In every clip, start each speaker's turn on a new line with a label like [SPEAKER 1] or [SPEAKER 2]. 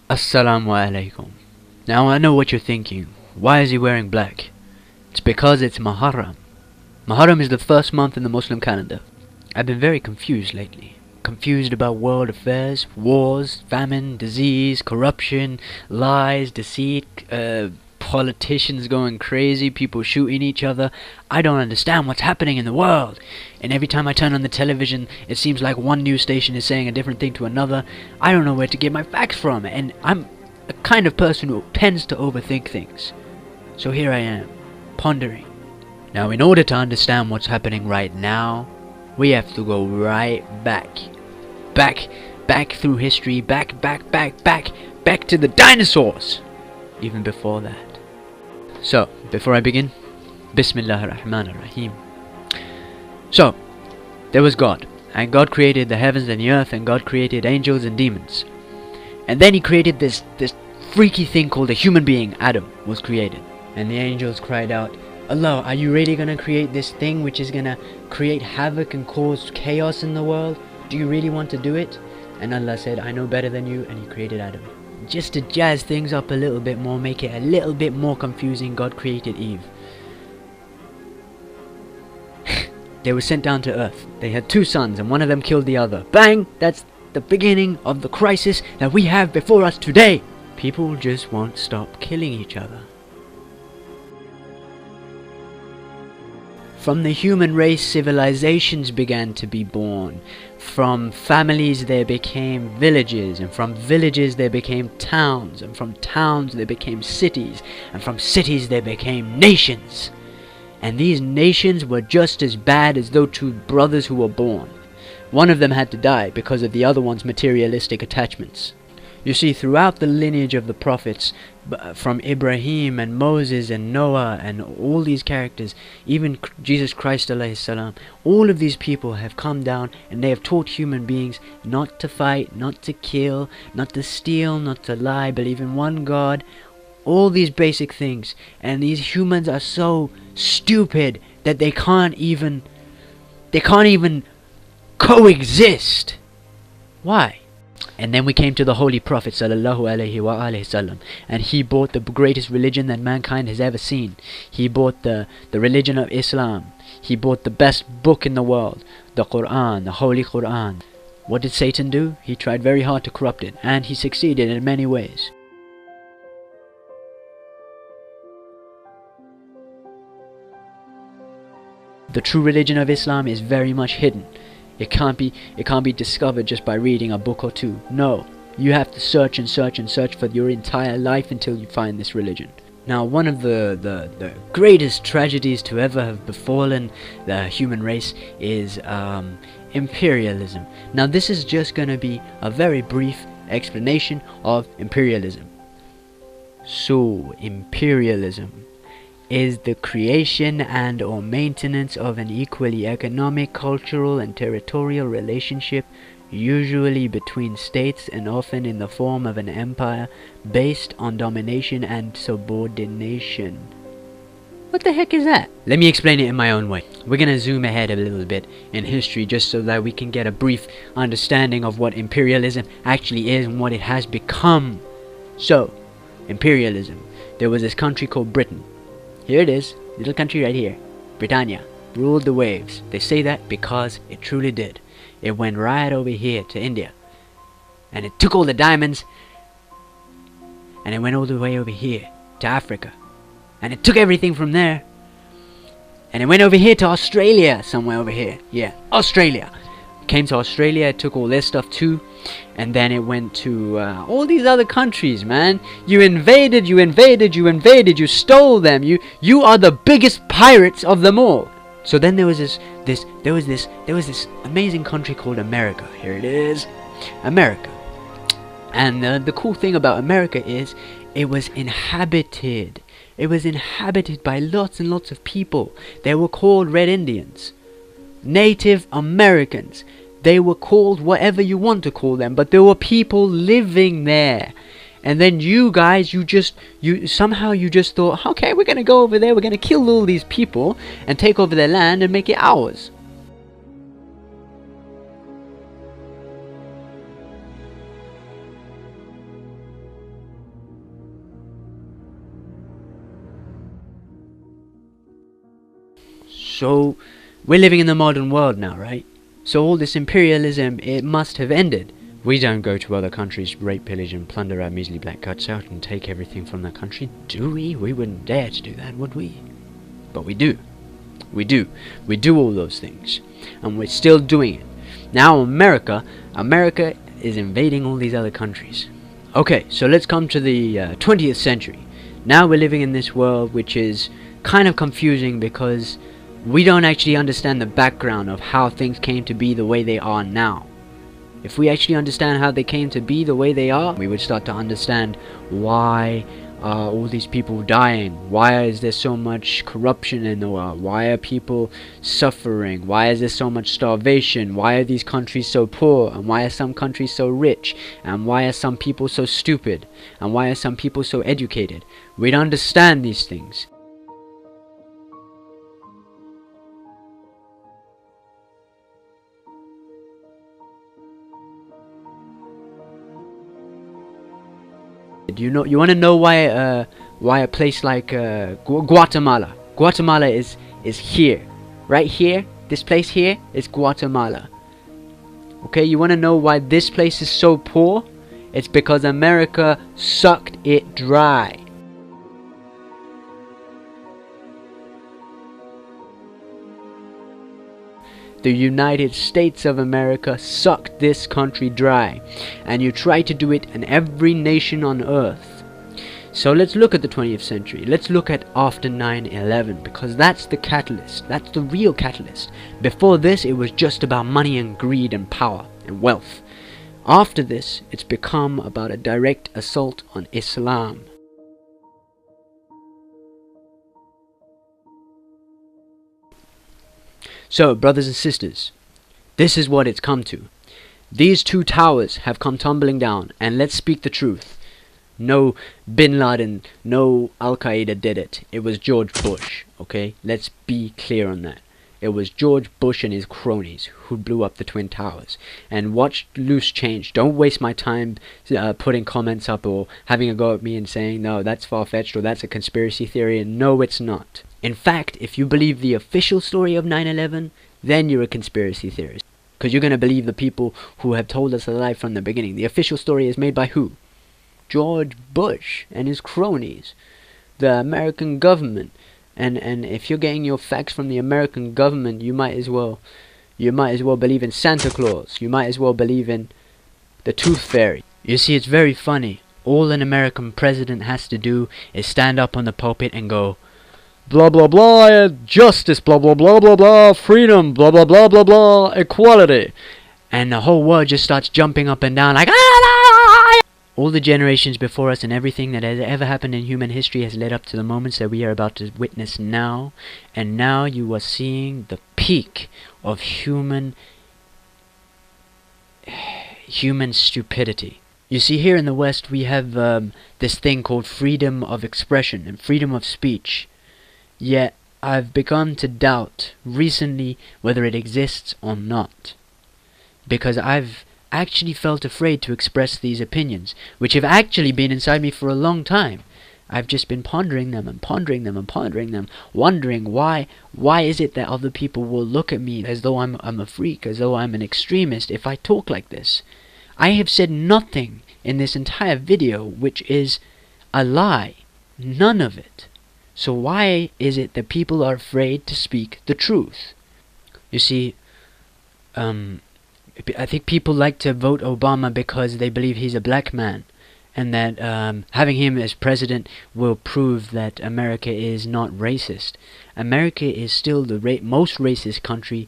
[SPEAKER 1] Assalamu alaikum. Now I know what you're thinking. Why is he wearing black? It's because it's Muharram. Muharram is the first month in the Muslim calendar. I've been very confused lately. Confused about world affairs, wars, famine, disease, corruption, lies, deceit, politicians going crazy, people shooting each other. I don't understand what's happening in the world. And every time I turn on the television, it seems like one news station is saying a different thing to another. I don't know where to get my facts from, and I'm a kind of person who tends to overthink things. So here I am, pondering. Now, in order to understand what's happening right now, we have to go right back through history, back to the dinosaurs, even before that. So, before I begin, Bismillah ar-Rahman ar-Rahim. So, there was God, and God created the heavens and the earth, and God created angels and demons. And then he created this freaky thing called a human being. Adam was created. And the angels cried out, Allah, are you really going to create this thing which is going to create havoc and cause chaos in the world? Do you really want to do it? And Allah said, I know better than you, and he created Adam. Just to jazz things up a little bit more, make it a little bit more confusing, God created Eve. They were sent down to earth. They had two sons, and one of them killed the other. Bang! That's the beginning of the crisis that we have before us today. People just won't stop killing each other. From the human race, civilizations began to be born. From families there became villages, and from villages there became towns, and from towns there became cities, and from cities there became nations. And these nations were just as bad as those two brothers who were born. One of them had to die because of the other one's materialistic attachments. You see, throughout the lineage of the prophets, from Ibrahim and Moses and Noah and all these characters, even Jesus Christ alayhi salam, all of these people have come down and they have taught human beings not to fight, not to kill, not to steal, not to lie, believe in one God, all these basic things. And these humans are so stupid that they can't even coexist. Why? And then we came to the Holy Prophet sallallahu alaihi wasallam, and he brought the greatest religion that mankind has ever seen. He brought the religion of Islam. He brought the best book in the world, the Quran, the Holy Quran. What did Satan do? He tried very hard to corrupt it, and he succeeded in many ways. The true religion of Islam is very much hidden. It can't be discovered just by reading a book or two. No, you have to search and search and search for your entire life until you find this religion. Now, one of the greatest tragedies to ever have befallen the human race is imperialism. Now, this is just going to be a very brief explanation of imperialism. So, imperialism is the creation and or maintenance of an equally economic, cultural and territorial relationship, usually between states and often in the form of an empire based on domination and subordination. What the heck is that? Let me explain it in my own way. We're gonna zoom ahead a little bit in history just so that we can get a brief understanding of what imperialism actually is and what it has become. So, imperialism. There was this country called Britain. Here it is, little country right here. Britannia ruled the waves. They say that because it truly did. It went right over here to India. And it took all the diamonds. And it went all the way over here to Africa. And it took everything from there. And it went over here to Australia, somewhere over here. Yeah, Australia. Came to Australia, it took all their stuff too. And then it went to all these other countries, man. You invaded, you stole them. You are the biggest pirates of them all. So then there was this amazing country called America. Here it is, America. And the cool thing about America is it was inhabited. It was inhabited by lots and lots of people. They were called Red Indians, Native Americans. They were called whatever you want to call them, but there were people living there. And then you guys, you somehow just thought, okay, we're gonna go over there, we're gonna kill all these people and take over their land and make it ours. So we're living in the modern world now, right? So all this imperialism, it must have ended. We don't go to other countries, rape, pillage and plunder our measly black guts out and take everything from the country, do we? We wouldn't dare to do that, would we? But we do. We do. We do all those things. And we're still doing it. Now America is invading all these other countries. Okay, so let's come to the 20th century. Now we're living in this world which is kind of confusing because we don't actually understand the background of how things came to be the way they are now. If we actually understand how they came to be the way they are, we would start to understand why are all these people dying? Why is there so much corruption in the world? Why are people suffering? Why is there so much starvation? Why are these countries so poor? And why are some countries so rich? And why are some people so stupid? And why are some people so educated? We'd understand these things. You want to know why a place like Guatemala is here, right here. This place here is Guatemala. Okay, you want to know why this place is so poor? It's because America sucked it dry. The United States of America sucked this country dry, and you try to do it in every nation on earth. So let's look at the 20th century. Let's look at after 9/11, because that's the catalyst. That's the real catalyst. Before this, it was just about money and greed and power and wealth. After this, it's become about a direct assault on Islam. So, brothers and sisters, this is what it's come to. These two towers have come tumbling down, and let's speak the truth. No Bin Laden, no Al-Qaeda did it. It was George Bush, okay? Let's be clear on that. It was George Bush and his cronies who blew up the Twin Towers. And watch loose change. Don't waste my time putting comments up or having a go at me and saying, no, that's far-fetched or that's a conspiracy theory. And no, it's not. In fact, if you believe the official story of 9/11, then you're a conspiracy theorist. Because you're going to believe the people who have told us the lie from the beginning. The official story is made by who? George Bush and his cronies. The American government. And if you're getting your facts from the American government, you might as well believe in Santa Claus. You might as well believe in the Tooth Fairy. You see, it's very funny. All an American president has to do is stand up on the pulpit and go, blah blah blah, justice, blah blah blah blah blah, freedom, blah blah blah blah blah, equality, and the whole world just starts jumping up and down like, ah! All the generations before us and everything that has ever happened in human history has led up to the moments that we are about to witness now. And now you are seeing the peak of human stupidity. You see, here in the West we have this thing called freedom of expression and freedom of speech. Yet I've begun to doubt recently whether it exists or not. Because I've actually felt afraid to express these opinions, which have actually been inside me for a long time. I've just been pondering them and pondering them and pondering them, wondering why is it that other people will look at me as though I'm a freak, as though I'm an extremist if I talk like this. I have said nothing in this entire video which is a lie. None of it. So why is it that people are afraid to speak the truth? You see, I think people like to vote Obama because they believe he's a black man, and that having him as president will prove that America is not racist. America is still the most racist country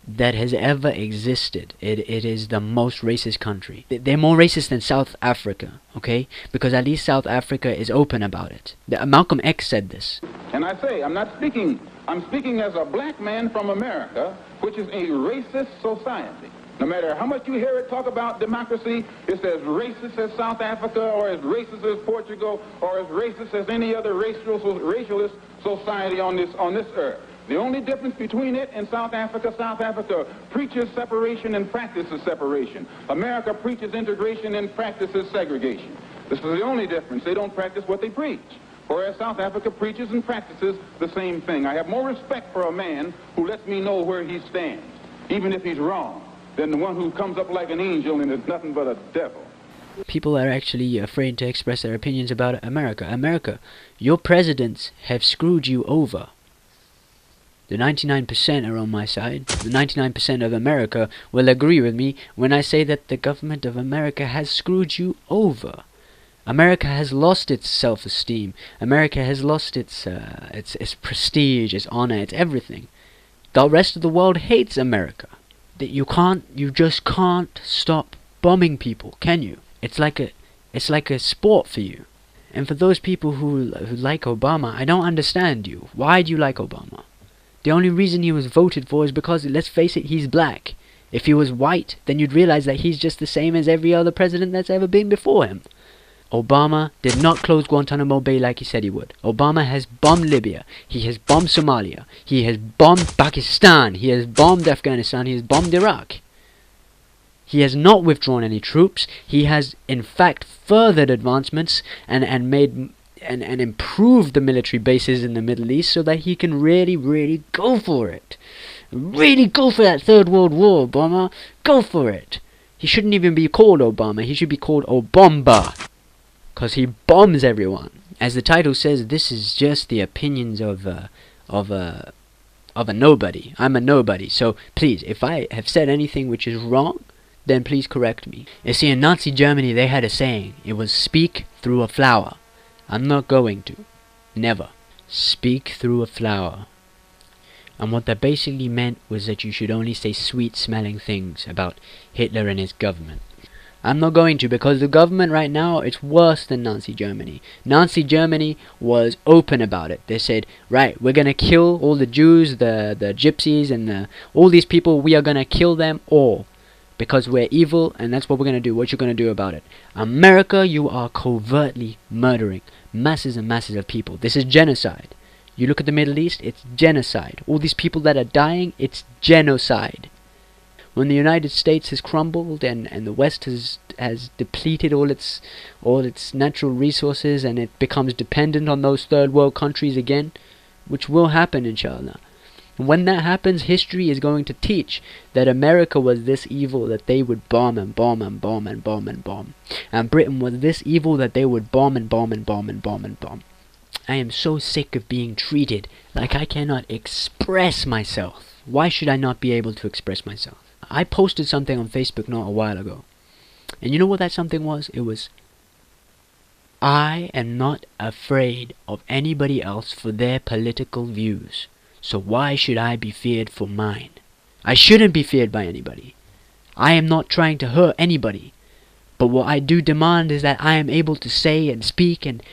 [SPEAKER 1] that has ever existed. It is the most racist country. They're more racist than South Africa, okay? Because at least South Africa is open about it. Malcolm X said this.
[SPEAKER 2] And I say, I'm speaking as a black man from America, which is a racist society. No matter how much you hear it talk about democracy, it's as racist as South Africa, or as racist as Portugal, or as racist as any other racialist society on this earth. The only difference between it and South Africa preaches separation and practices separation. America preaches integration and practices segregation. This is the only difference. They don't practice what they preach. whereas South Africa preaches and practices the same thing. I have more respect for a man who lets me know where he stands, even if he's wrong, than the one who comes up like an angel and is nothing but a devil.
[SPEAKER 1] People are actually afraid to express their opinions about America. America, your presidents have screwed you over. The 99% are on my side. The 99% of America will agree with me when I say that the government of America has screwed you over. America has lost its self-esteem. America has lost its prestige, its honor, its everything. The rest of the world hates America. You just can't stop bombing people, can you? It's like a sport for you. And for those people who like Obama, I don't understand you. Why do you like Obama? The only reason he was voted for is because, let's face it, he's black. If he was white, then you'd realize that he's just the same as every other president that's ever been before him. Obama did not close Guantanamo Bay like he said he would. Obama has bombed Libya. He has bombed Somalia. He has bombed Pakistan. He has bombed Afghanistan. He has bombed Iraq. He has not withdrawn any troops. He has, in fact, furthered advancements and improved the military bases in the Middle East so that he can really go for it. Really go for that Third World War, Obama. Go for it. He shouldn't even be called Obama. He should be called Obomba, because he bombs everyone. As the title says, this is just the opinions of a nobody. I'm a nobody. So please, if I have said anything which is wrong, then please correct me. You see, in Nazi Germany, they had a saying. It was, speak through a flower. I'm not going to. Never. Speak through a flower. And what that basically meant was that you should only say sweet-smelling things about Hitler and his government. I'm not going to, because the government right now, it's worse than Nazi Germany. Nazi Germany was open about it. They said, right, we're going to kill all the Jews, the gypsies, and all these people. We are going to kill them all, because we're evil, and that's what we're going to do. What you're going to do about it? America, you are covertly murdering masses and masses of people. This is genocide. You look at the Middle East, it's genocide. All these people that are dying, it's genocide. When the United States has crumbled and the West has depleted all its natural resources, and it becomes dependent on those third world countries again, which will happen, inshallah. When that happens, history is going to teach that America was this evil that they would bomb and bomb and bomb and bomb and bomb. And Britain was this evil that they would bomb and bomb and bomb and bomb and bomb. I am so sick of being treated like I cannot express myself. Why should I not be able to express myself? I posted something on Facebook not a while ago. And you know what that something was? It was, I am not afraid of anybody else for their political views. So why should I be feared for mine? I shouldn't be feared by anybody. I am not trying to hurt anybody. But what I do demand is that I am able to say and speak and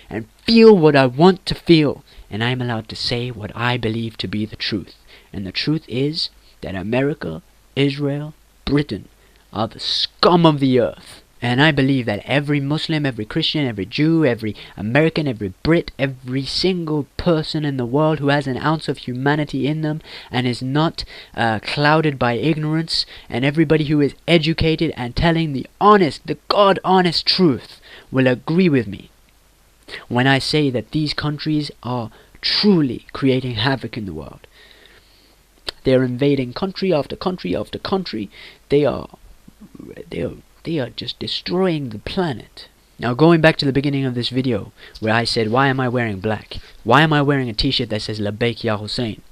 [SPEAKER 1] feel what I want to feel. And I am allowed to say what I believe to be the truth. And the truth is that America, Israel, Britain are the scum of the earth. And I believe that every Muslim, every Christian, every Jew, every American, every Brit, every single person in the world who has an ounce of humanity in them and is not clouded by ignorance, and everybody who is educated and telling the honest, the God-honest truth will agree with me when I say that these countries are truly creating havoc in the world. They are invading country after country after country. They are just destroying the planet. Now, going back to the beginning of this video, where I said, why am I wearing black? Why am I wearing a t-shirt that says Labbaik Ya Hussein?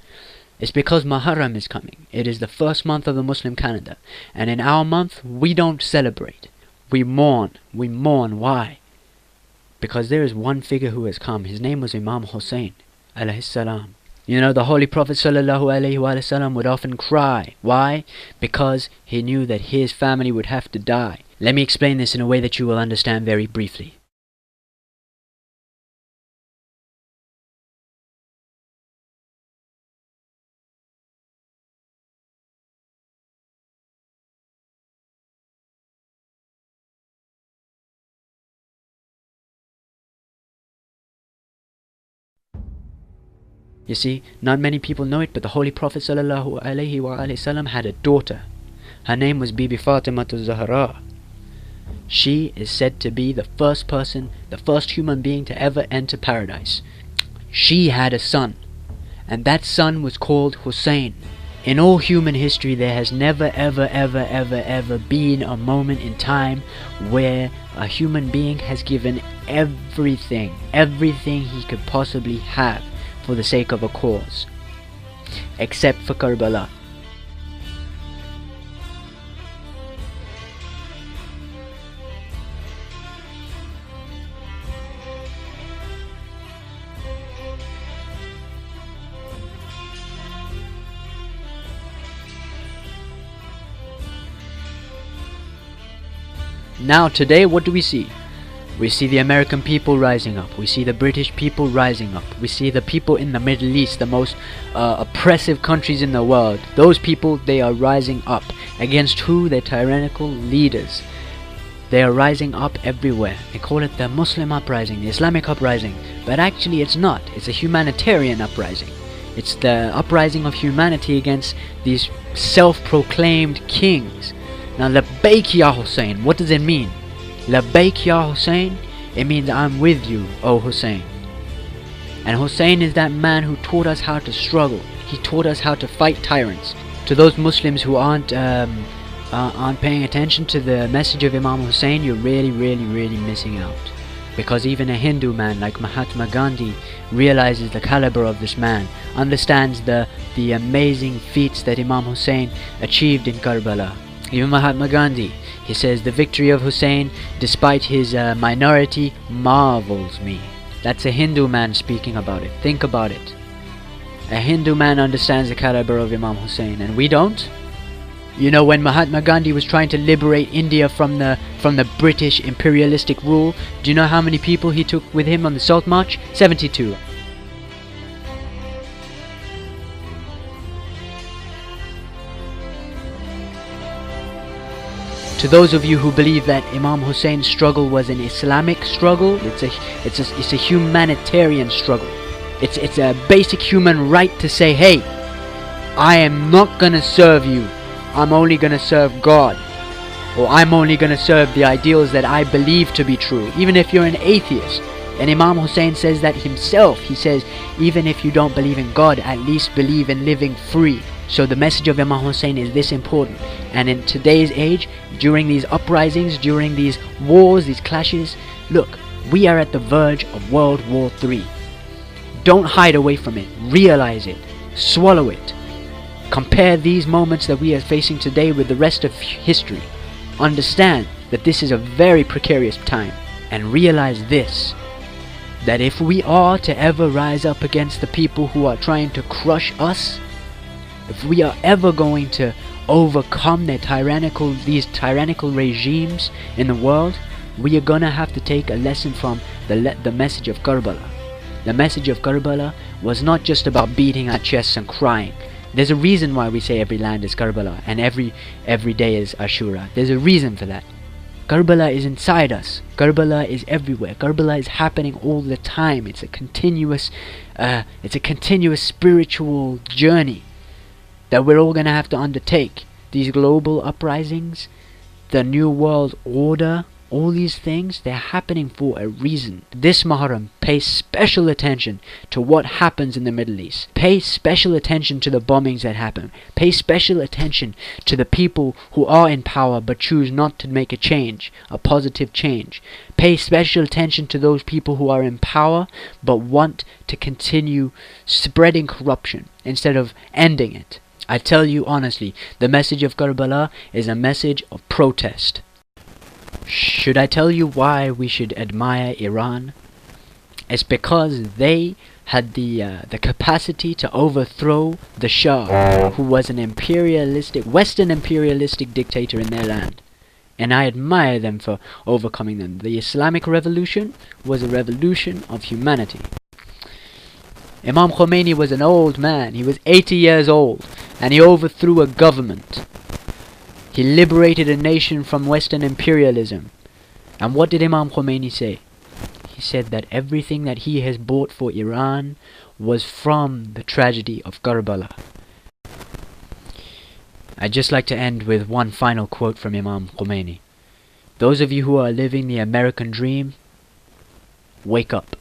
[SPEAKER 1] It's because Muharram is coming. It is the first month of the Muslim calendar. And in our month, we don't celebrate. We mourn. We mourn. Why? Because there is one figure who has come. His name was Imam Hussein, alayhi salam. You know, the Holy Prophet ﷺ would often cry. Why? Because he knew that his family would have to die. Let me explain this in a way that you will understand very briefly. You see, not many people know it, but the Holy Prophet ﷺ had a daughter. Her name was Bibi Fatima Zahra. She is said to be the first person, the first human being to ever enter paradise. She had a son, and that son was called Hussein. In all human history, there has never ever been a moment in time where a human being has given everything he could possibly have for the sake of a cause, except for Karbala. Now today, what do we see? We see the American people rising up. We see the British people rising up. We see the people in the Middle East, the most oppressive countries in the world. Those people, they are rising up. Against who? Their tyrannical leaders. They are rising up everywhere. They call it the Muslim uprising, the Islamic uprising. But actually it's not. It's a humanitarian uprising. It's the uprising of humanity against these self-proclaimed kings. Now, Labbaik ya Hussein, what does it mean? Labbaik ya Hussein, it means I'm with you, O Hussein. And Hussein is that man who taught us how to struggle. He taught us how to fight tyrants. To those Muslims who aren't paying attention to the message of Imam Hussein, you're really missing out. Because even a Hindu man like Mahatma Gandhi realizes the caliber of this man, understands the amazing feats that Imam Hussein achieved in Karbala. Even Mahatma Gandhi, he says, the victory of Hussein, despite his minority, marvels me. That's a Hindu man speaking about it. Think about it. A Hindu man understands the caliber of Imam Hussein, and we don't? You know, when Mahatma Gandhi was trying to liberate India from the British imperialistic rule, do you know how many people he took with him on the Salt March? 72. To those of you who believe that Imam Hussein's struggle was an Islamic struggle, it's a humanitarian struggle. It's a basic human right to say, hey, I am not gonna serve you. I'm only gonna serve God. Or I'm only gonna serve the ideals that I believe to be true, even if you're an atheist. And Imam Hussein says that himself. He says, even if you don't believe in God, at least believe in living free. So the message of Imam Hussein is this important. And in today's age, during these uprisings, during these wars, these clashes, look, we are at the verge of World War III. Don't hide away from it. Realize it. Swallow it. Compare these moments that we are facing today with the rest of history. Understand that this is a very precarious time. And realize this, that if we are to ever rise up against the people who are trying to crush us, if we are ever going to overcome these tyrannical regimes in the world, we are gonna have to take a lesson from the message of Karbala. The message of Karbala was not just about beating our chests and crying. There's a reason why we say every land is Karbala and every day is Ashura. There's a reason for that. Karbala is inside us. Karbala is everywhere. Karbala is happening all the time. It's a continuous spiritual journey that we're all going to have to undertake. These global uprisings, the new world order, all these things, they're happening for a reason. This Muharram, pay special attention to what happens in the Middle East. Pay special attention to the bombings that happen. Pay special attention to the people who are in power but choose not to make a change, a positive change. Pay special attention to those people who are in power but want to continue spreading corruption instead of ending it. I tell you honestly, the message of Karbala is a message of protest. Should I tell you why we should admire Iran? It's because they had the capacity to overthrow the Shah, who was an Western imperialistic dictator in their land. And I admire them for overcoming them. The Islamic Revolution was a revolution of humanity. Imam Khomeini was an old man. He was 80 years old, and he overthrew a government. He liberated a nation from Western imperialism. And what did Imam Khomeini say? He said that everything that he has bought for Iran was from the tragedy of Karbala. I'd just like to end with one final quote from Imam Khomeini. Those of you who are living the American dream, wake up.